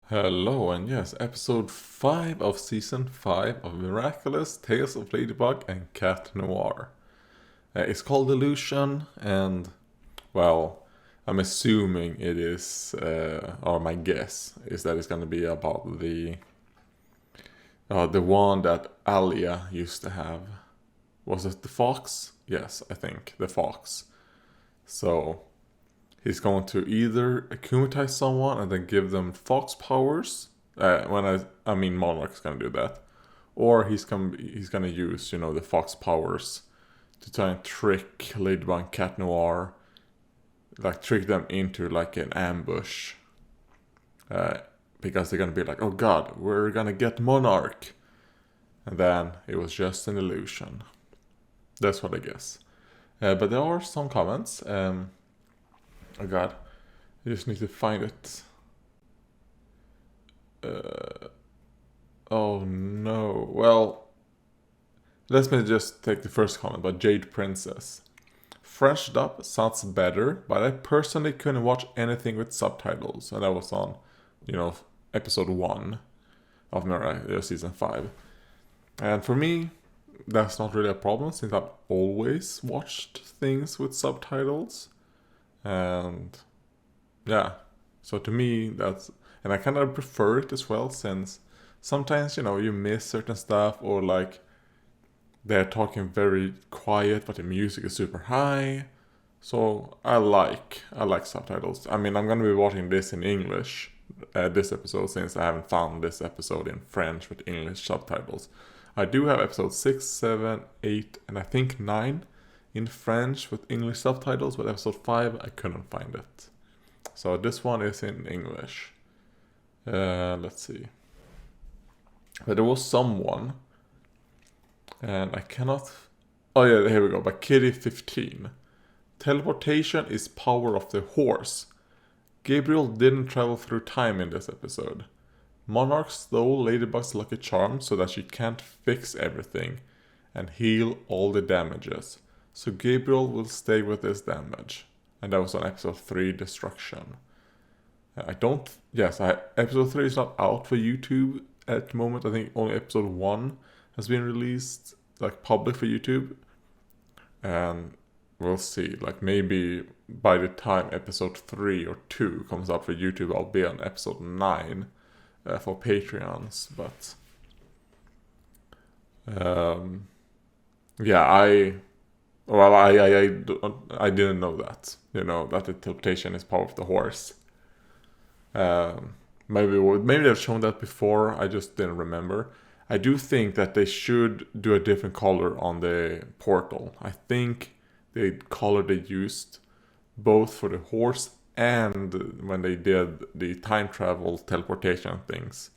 Hello, and yes, episode 5 of season 5 of Miraculous Tales of Ladybug and Cat Noir. It's called Illusion, and well, I'm assuming it is, or my guess is that it's going to be about the one that Alia used to have. Was it the fox? Yes, I think the fox. So he's going to either akumatize someone and then give them fox powers. I mean Monarch's gonna do that, or he's gonna use the fox powers to try and trick Ladybug and Cat Noir, like trick them into like an ambush. Because they're gonna be like, oh god, we're gonna get Monarch, and then it was just an illusion. That's what I guess. But there are some comments. Oh god, I just need to find it. Oh no. Well, let me just take the first comment by Jade Princess. French dub sounds better, but I personally couldn't watch anything with subtitles, and that was on, episode 1 of Miraculous season 5. And for me, that's not really a problem since I've always watched things with subtitles. And yeah, so to me and I kind of prefer it as well, since sometimes you miss certain stuff, or like they're talking very quiet but the music is super high. So I like subtitles. I mean, I'm gonna be watching this in English, this episode, since I haven't found this episode in French with English subtitles. I do have episode 6, 7, 8, and I think 9 in French with English subtitles, but episode 5 I couldn't find it. So this one is in English. Let's see. But there was someone, and I cannot. Oh yeah, here we go. By Kitty15. Teleportation is power of the horse. Gabriel didn't travel through time in this episode. Monarch stole Ladybug's lucky charm so that she can't fix everything and heal all the damages. So Gabriel will stay with this damage. And that was on episode 3, Destruction. Episode 3 is not out for YouTube at the moment. I think only episode 1 has been released, like public for YouTube. And we'll see. Like maybe by the time episode 3 or 2 comes out for YouTube, I'll be on episode 9 for Patreons. But I didn't know that. That the teleportation is power of the horse. Maybe they've shown that before. I just didn't remember. I do think that they should do a different color on the portal. I think the color they used both for the horse and when they did the time travel teleportation things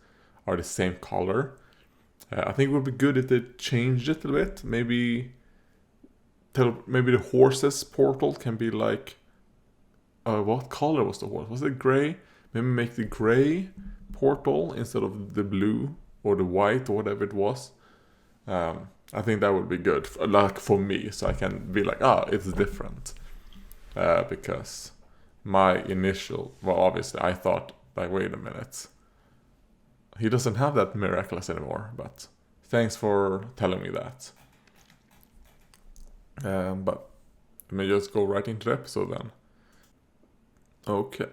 are the same color. I think it would be good if they changed it a little bit. Maybe the horse's portal can be like, what color was the horse? Was it gray? Maybe make the gray portal instead of the blue or the white or whatever it was. I think that would be good, like for me, so I can be like, it's different. Because my initial, obviously I thought, like, wait a minute, he doesn't have that Miraculous anymore, but thanks for telling me that. But let me just go right into the episode then. Okay.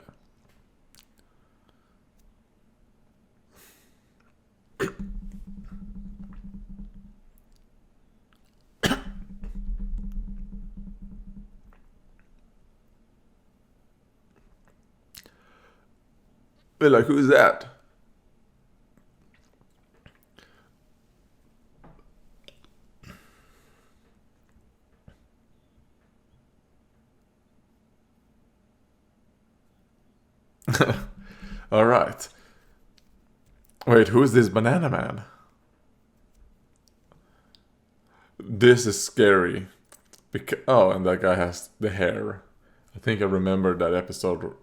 They're like, who's that? All right. Wait, who's this banana man? This is scary. And that guy has the hair. I think I remember that episode.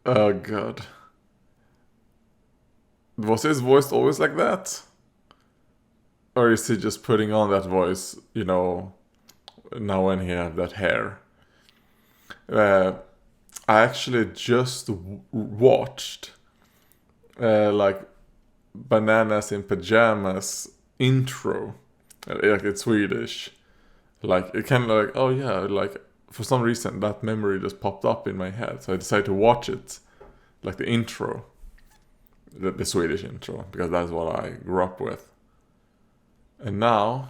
Oh god. Was his voice always like that? Or is he just putting on that voice, now when he have that hair. I actually just watched like Bananas in Pajamas intro. Like it's Swedish. Like it kind of like, oh yeah, like for some reason that memory just popped up in my head, so I decided to watch it, like the intro, the Swedish intro, because that's what I grew up with. And now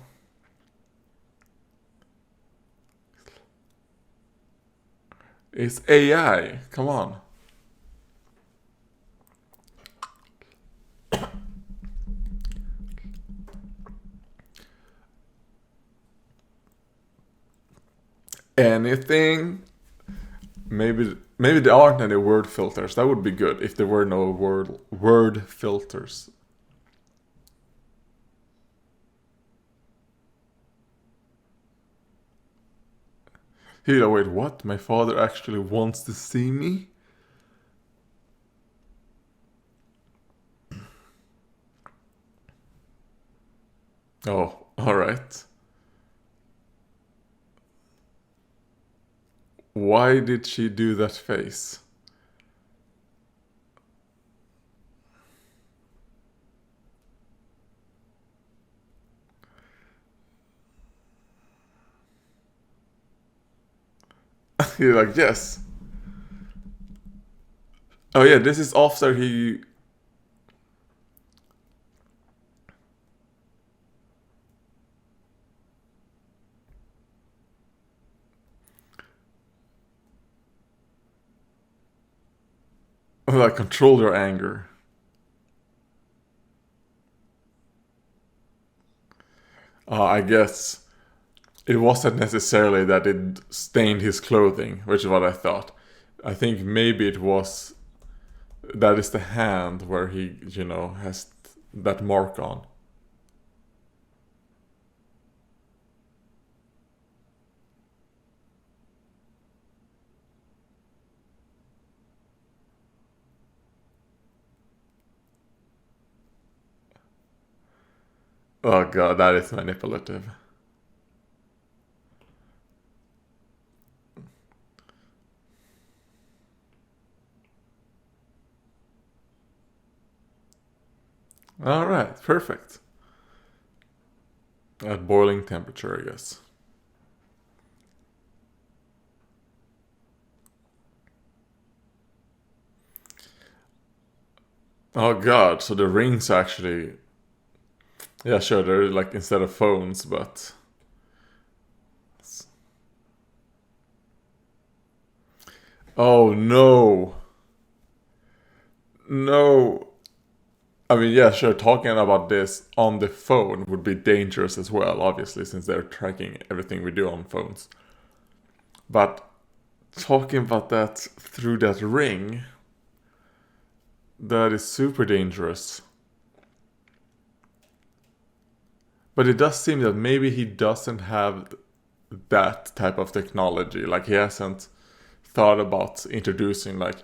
it's AI. Come on. Anything. Maybe there aren't any word filters. That would be good if there were no word filters. Wait, what? My father actually wants to see me? Oh, alright. Why did she do that face? He's like, yes. Oh yeah, this is after he... like, control your anger. I guess it wasn't necessarily that it stained his clothing, which is what I thought. I think maybe it was... that is the hand where he, has that mark on. Oh god, that is manipulative. Alright, perfect. At boiling temperature, I guess. Oh god, so the rings actually... yeah, sure, they're like instead of phones, but... oh no! No! I mean, yeah, sure, talking about this on the phone would be dangerous as well, obviously, since they're tracking everything we do on phones. But talking about that through that ring, that is super dangerous. But it does seem that maybe he doesn't have that type of technology. Like, he hasn't thought about introducing, like,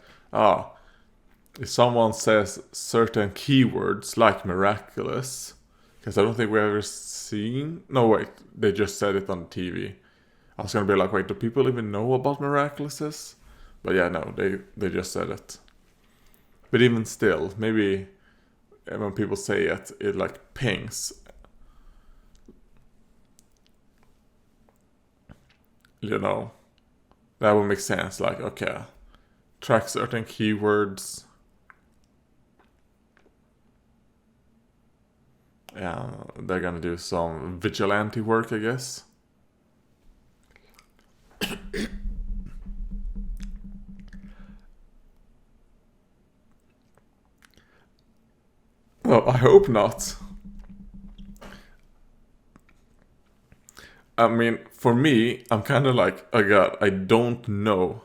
if someone says certain keywords like miraculous, because I don't think we've ever seen... no, wait, they just said it on TV. I was gonna be like, wait, do people even know about miraculouses? But yeah, no, they just said it. But even still, maybe when people say it, it like pings. That would make sense. Like, okay, track certain keywords. Yeah, they're gonna do some vigilante work, I guess. Well, I hope not. I mean, for me, I'm kind of like, oh god, I don't know.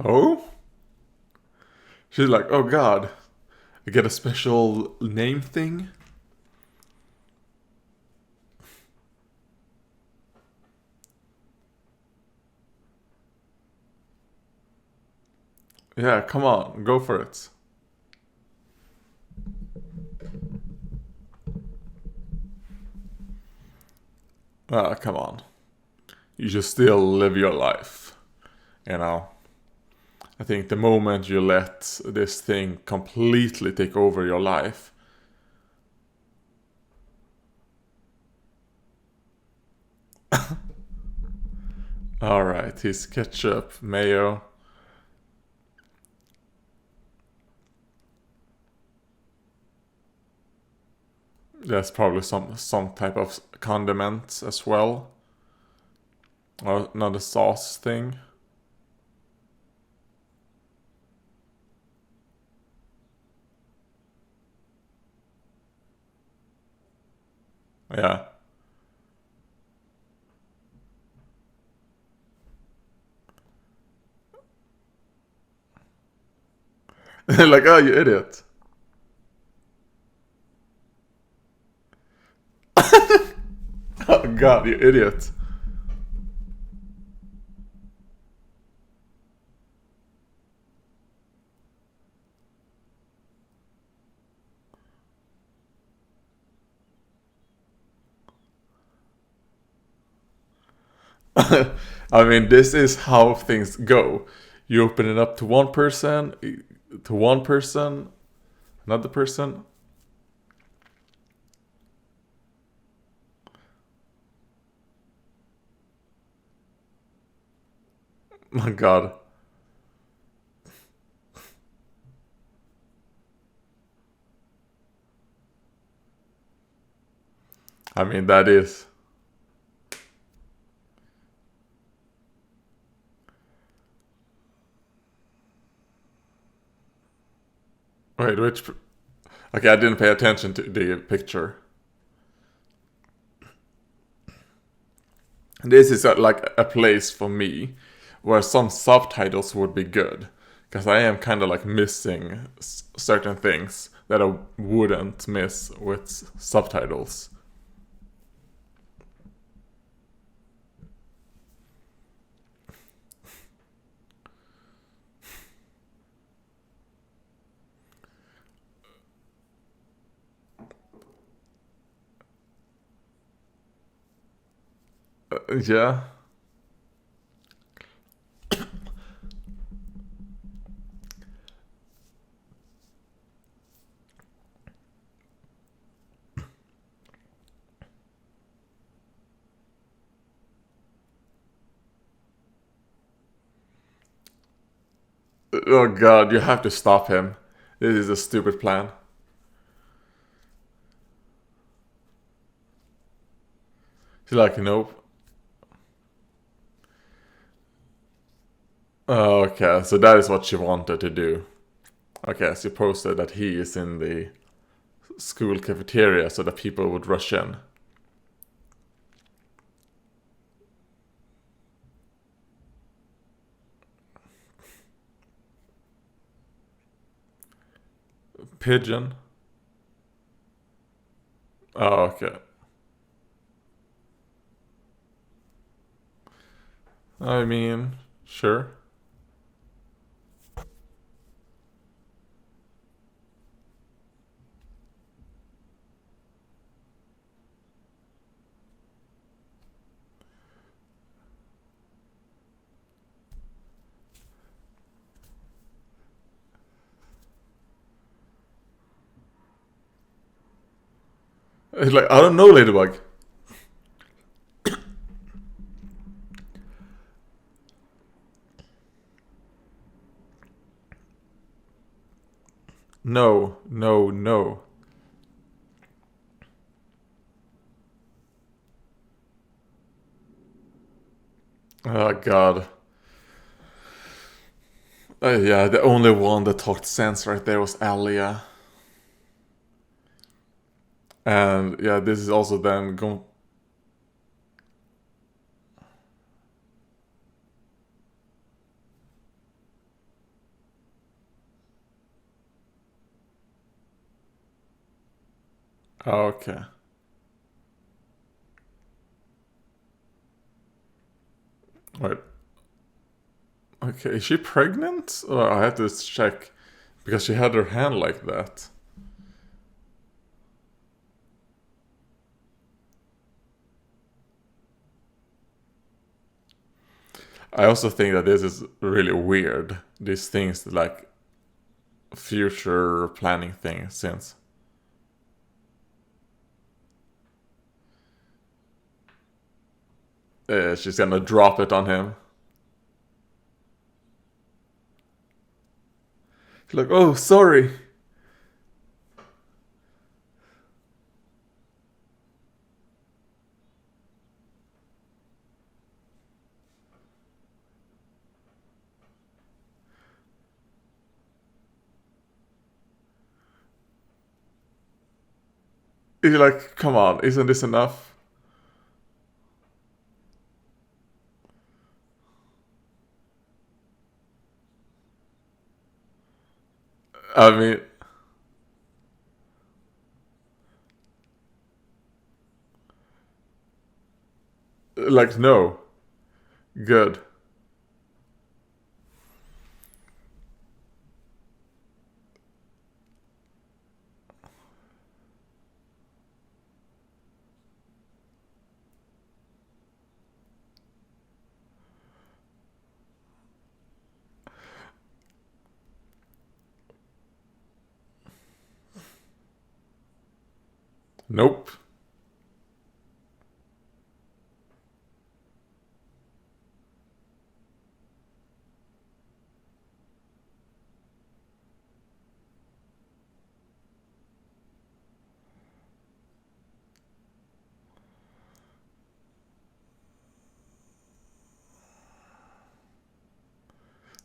Oh? She's like, oh god, I get a special name thing? Yeah, come on, go for it. Ah, come on. You should still live your life. You know? I think the moment you let this thing completely take over your life. Alright, he's ketchup, mayo. There's probably some type of condiment as well. Or another sauce thing. Yeah. Like, oh, you idiot. Oh god, you idiot. I mean, this is how things go. You open it up to one person, another person. My god. I mean, that is. Wait, which. Okay, I didn't pay attention to the picture. This is like a place for me where some subtitles would be good. Because I am kind of like missing certain things that I wouldn't miss with subtitles. Yeah. Oh god, you have to stop him. This is a stupid plan. She's like, nope. Oh, okay, so that is what she wanted to do. Okay, she posted that he is in the school cafeteria so that people would rush in. Pigeon. Oh, okay. I mean, sure. It's like, I don't know, Ladybug. No, no, no. Oh, God. Yeah, the only one that talked sense right there was Alia. And yeah, this is also then going. Oh, okay. Wait. Okay, is she pregnant? Or I have to check because she had her hand like that. I also think that this is really weird. These things like future planning things since she's gonna drop it on him. She's like, oh, sorry. He's like, come on, isn't this enough? I mean, like, no. Good. Nope.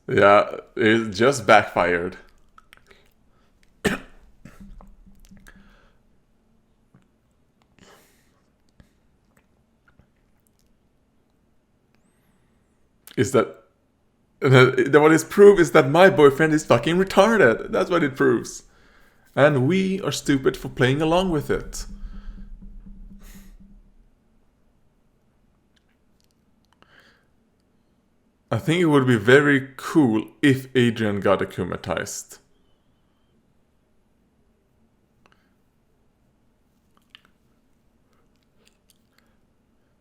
Yeah, it just backfired. Is that what is proof is that my boyfriend is fucking retarded. That's what it proves. And we are stupid for playing along with it. I think it would be very cool if Adrian got akumatized.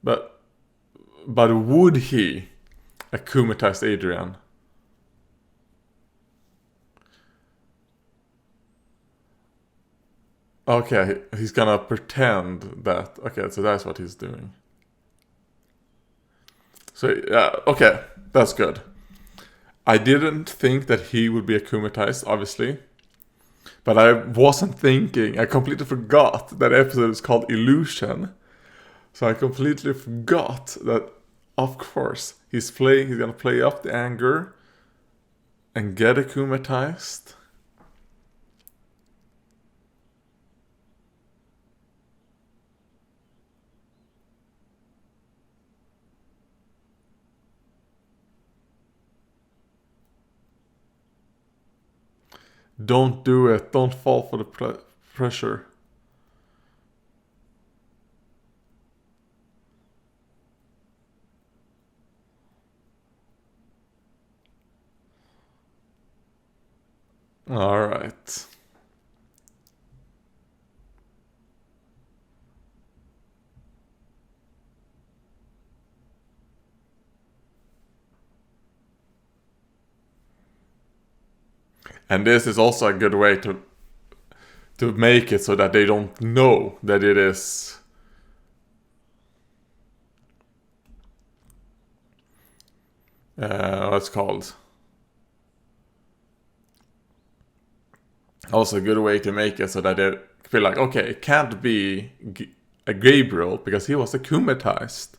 But would he akumatize Adrian? Okay, he's gonna pretend that. Okay, so that's what he's doing. So yeah, okay, that's good. I didn't think that he would be akumatized, obviously. But I wasn't thinking, I completely forgot that episode is called Illusion. So I completely forgot that, of course, he's gonna play up the anger and get akumatized. Don't do it. Don't fall for the pressure. Alright. And this is also a good way to make it so that they don't know that it is what's called. Also a good way to make it so that they feel like, okay, it can't be a Gabriel because he was akumatized.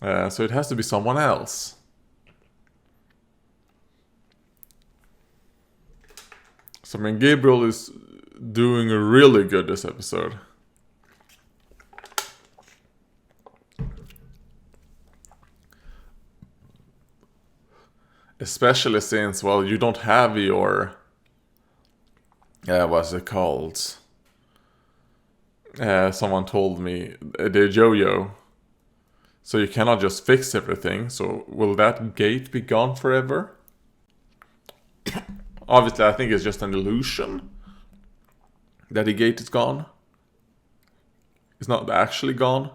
So it has to be someone else. So I mean, Gabriel is doing really good this episode. Especially since, well, you don't have your... what's it called? Someone told me, the Jojo. So you cannot just fix everything. So will that gate be gone forever? Obviously, I think it's just an illusion that the gate is gone. It's not actually gone.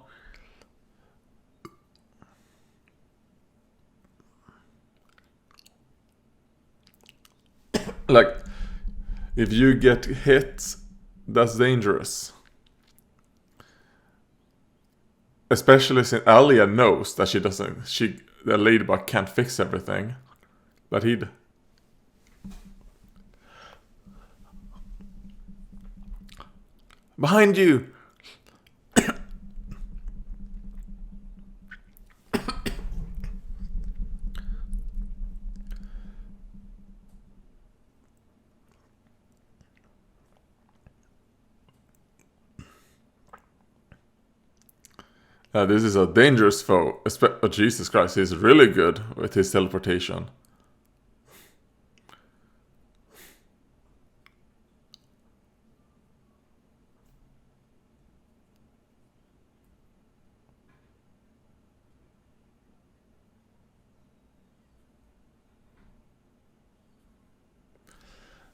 Like, if you get hit, that's dangerous. Especially since Alia knows that the Ladybug can't fix everything. But he'd... Behind you! This is a dangerous foe. Oh, Jesus Christ, he's really good with his teleportation.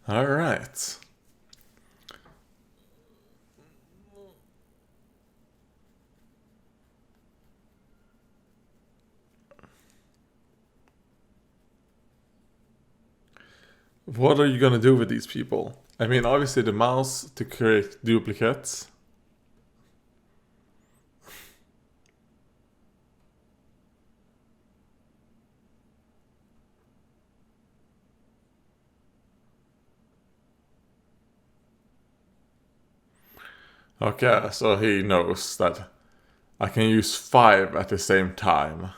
Alright. What are you gonna do with these people? I mean, obviously the mouse to create duplicates. Okay, so he knows that I can use 5 at the same time.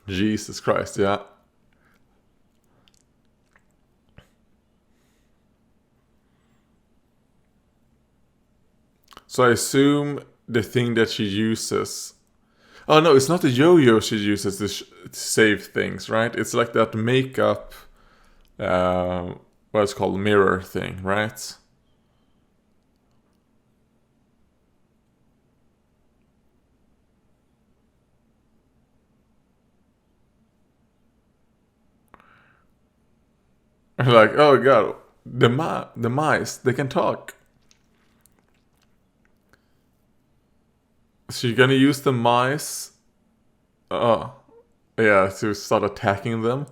Jesus Christ, yeah. So I assume the thing that she uses... Oh no, it's not the yo-yo she uses to save things, right? It's like that makeup... what's called mirror thing, right? Like, oh god, the mice, they can talk. So you're gonna use the mice, yeah, to start attacking them.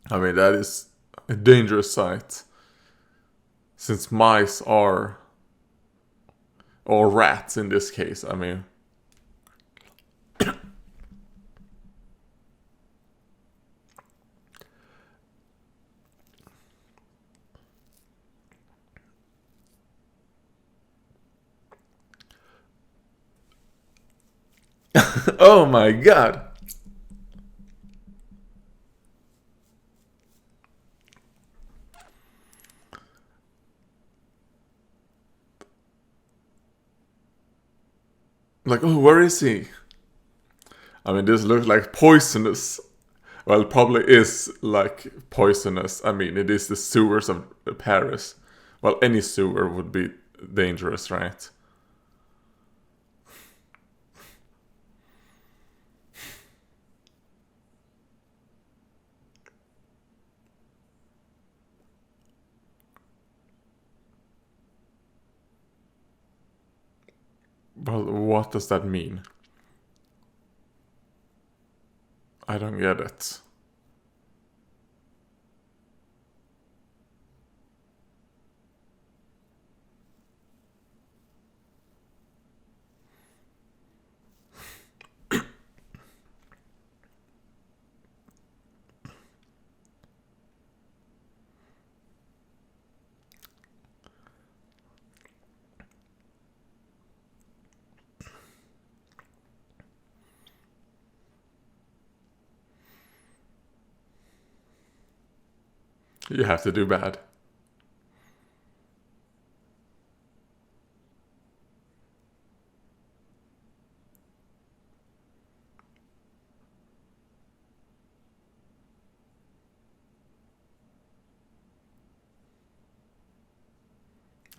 I mean, that is a dangerous sight, since mice are, or rats in this case. I mean. Oh my god. Like, oh, where is he? I mean, this looks like poisonous. Well, it probably is like poisonous. I mean, it is the sewers of Paris. Well, any sewer would be dangerous, right? Well, what does that mean? I don't get it. You have to do bad.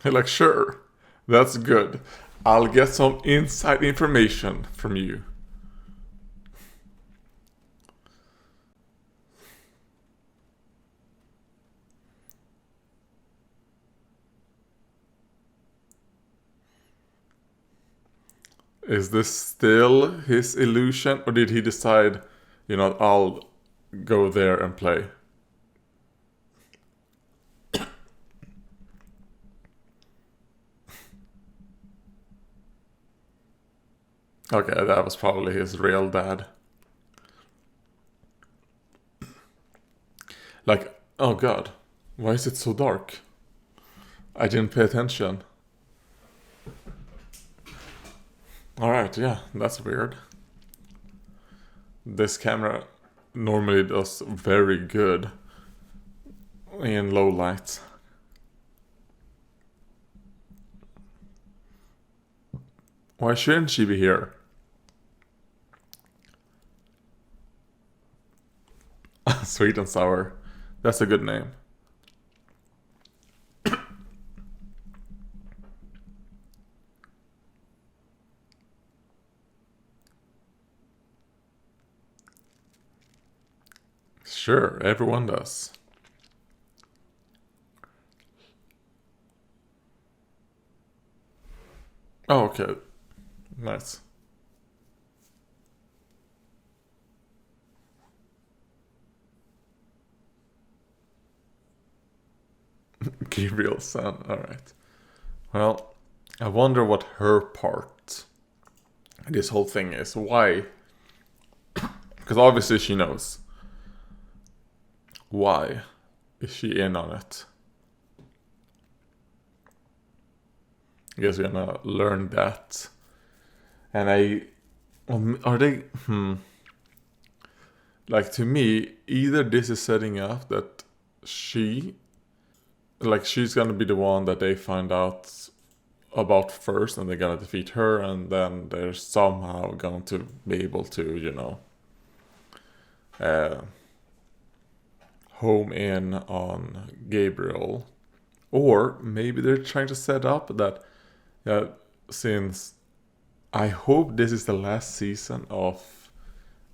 Like, sure, that's good. I'll get some inside information from you. Is this still his illusion, or did he decide, I'll go there and play? Okay, that was probably his real dad. Like, oh god, why is it so dark? I didn't pay attention. Alright, yeah, that's weird. This camera normally does very good in low light. Why shouldn't she be here? Sweet and sour. That's a good name. Sure, everyone does. Oh, okay. Nice. Gabriel's son, alright. Well, I wonder what her part in this whole thing is. Why? Because obviously she knows. Why is she in on it? I guess we're gonna learn that. And are they, like, to me, either this is setting up that she's gonna be the one that they find out about first, and they're gonna defeat her, and then they're somehow going to be able to, home in on Gabriel. Or maybe they're trying to set up that, since I hope this is the last season of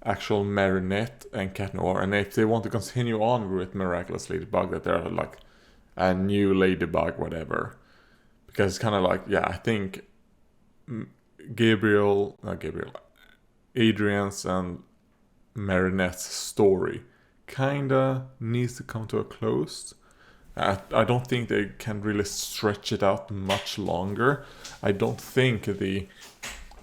actual Marinette and Cat Noir, and if they want to continue on with Miraculous Ladybug, that they're like a new Ladybug, whatever. Because it's kind of like, I think Adrian's and Marinette's story kinda needs to come to a close. I don't think they can really stretch it out much longer. I don't think the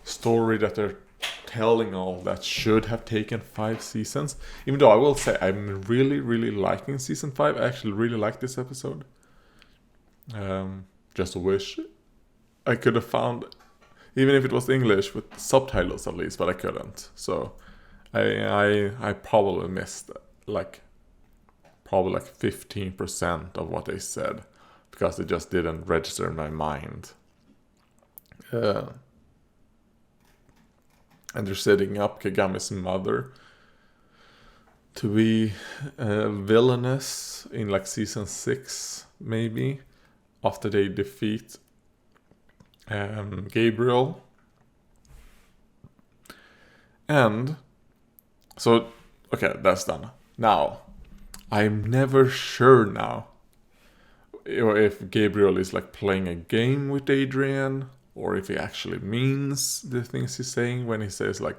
story that they're telling all that should have taken 5 seasons. Even though I will say I'm really, really liking season 5. I actually really like this episode. Just wish I could have found, even if it was English, with subtitles at least, but I couldn't. So I probably missed like 15% of what they said because it just didn't register in my mind. And they're setting up Kagami's mother to be villainous in like season 6, maybe, after they defeat Gabriel. And so, okay, that's done. Now, I'm never sure now if Gabriel is like playing a game with Adrian, or if he actually means the things he's saying when he says like,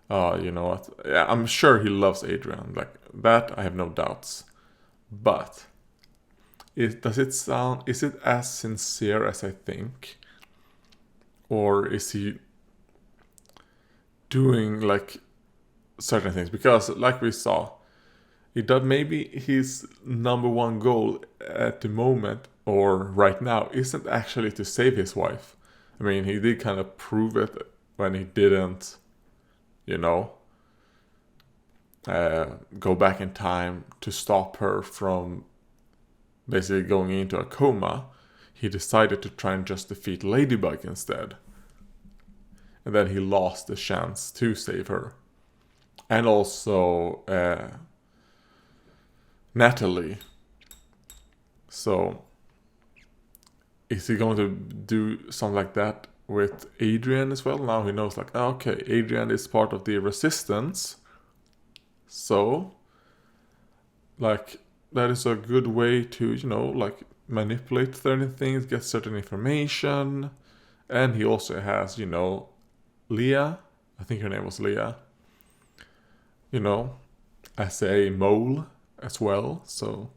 you know what? Yeah, I'm sure he loves Adrian. Like that, I have no doubts. But is it as sincere as I think? Or is he doing like certain things? Because like we saw, maybe his number one goal at the moment or right now isn't actually to save his wife. I mean, he did kind of prove it when he didn't, go back in time to stop her from basically going into a coma. He decided to try and just defeat Ladybug instead. And then he lost the chance to save her. And also Natalie. So is he going to do something like that with Adrian as well? Now he knows, like, oh, okay, Adrian is part of the resistance. So, like, that is a good way to, you know, like, manipulate certain things, get certain information. And he also has, you know, Leah. I think her name was Leah. You know, as a mole as well. So,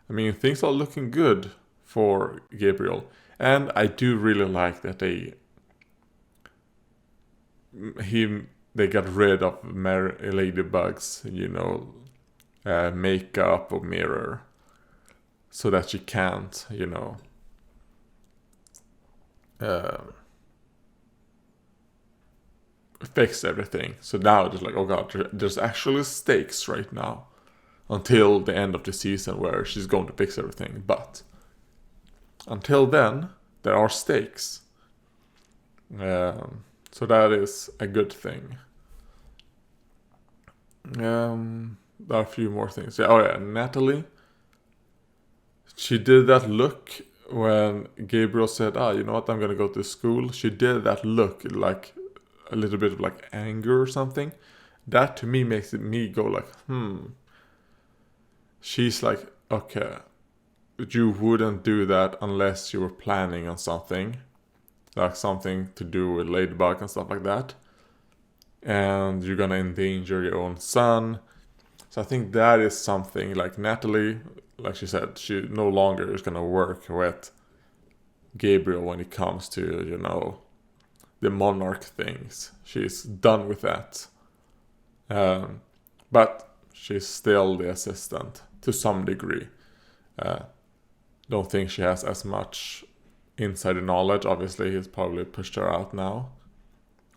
I mean, things are looking good for Gabriel. And I do really like that they got rid of Ladybug's, you know, makeup or mirror, so that she can't, you know, fix everything. So now it's like, oh god, there's actually stakes right now until the end of the season where she's going to fix everything. But until then, there are stakes. So that is a good thing. There are a few more things. Yeah, oh yeah, Natalie. She did that look when Gabriel said, you know what, I'm gonna go to school. She did that look, like a little bit of like anger or something. That to me makes me go like, She's like, okay, you wouldn't do that unless you were planning on something. Like something to do with Ladybug and stuff like that. And you're gonna endanger your own son. So I think that is something, like Natalie, like she said, she no longer is gonna work with Gabriel when it comes to, you know, the monarch things. She's done with that. But she's still the assistant to some degree. Don't think she has as much insider knowledge. Obviously, he's probably pushed her out now.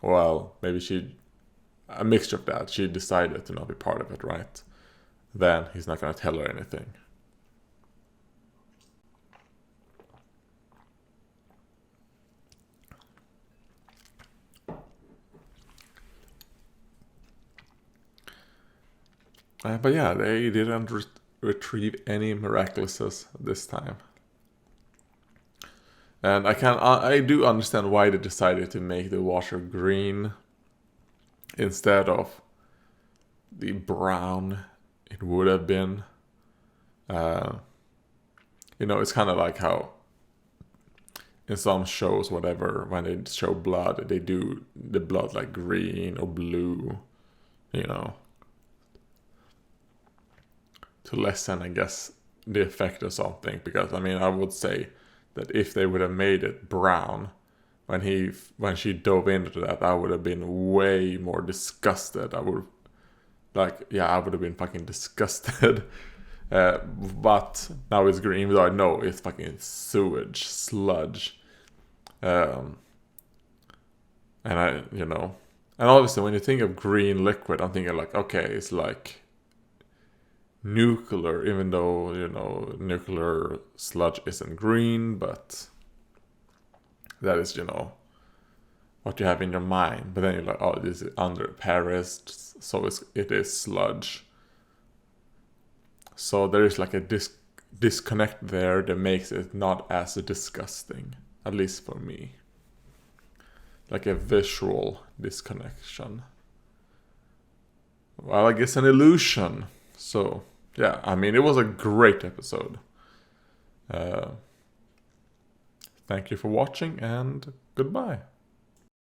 Well, maybe a mixture of that. She decided to not be part of it, right? Then he's not going to tell her anything. But yeah, they didn't retrieve any Miraculouses this time. And I do understand why they decided to make the washer green instead of the brown it would have been. You know, it's kind of like how in some shows, whatever, when they show blood, they do the blood like green or blue, you know, to lessen, I guess, the effect or something. Because I mean, I would say that if they would have made it brown when she dove into that, I would have been way more disgusted. I would have been fucking disgusted. But now it's green, even though I know it's fucking sewage, sludge. And and obviously when you think of green liquid, I'm thinking like, okay, it's like nuclear, even though, you know, nuclear sludge isn't green, but that is, you know, what you have in your mind. But then you're like, oh, this is under Paris, so it is sludge. So there is like a disconnect there that makes it not as disgusting, at least for me. Like a visual disconnection. Well, I guess an illusion. So, yeah, I mean, it was a great episode. Thank you for watching, and goodbye.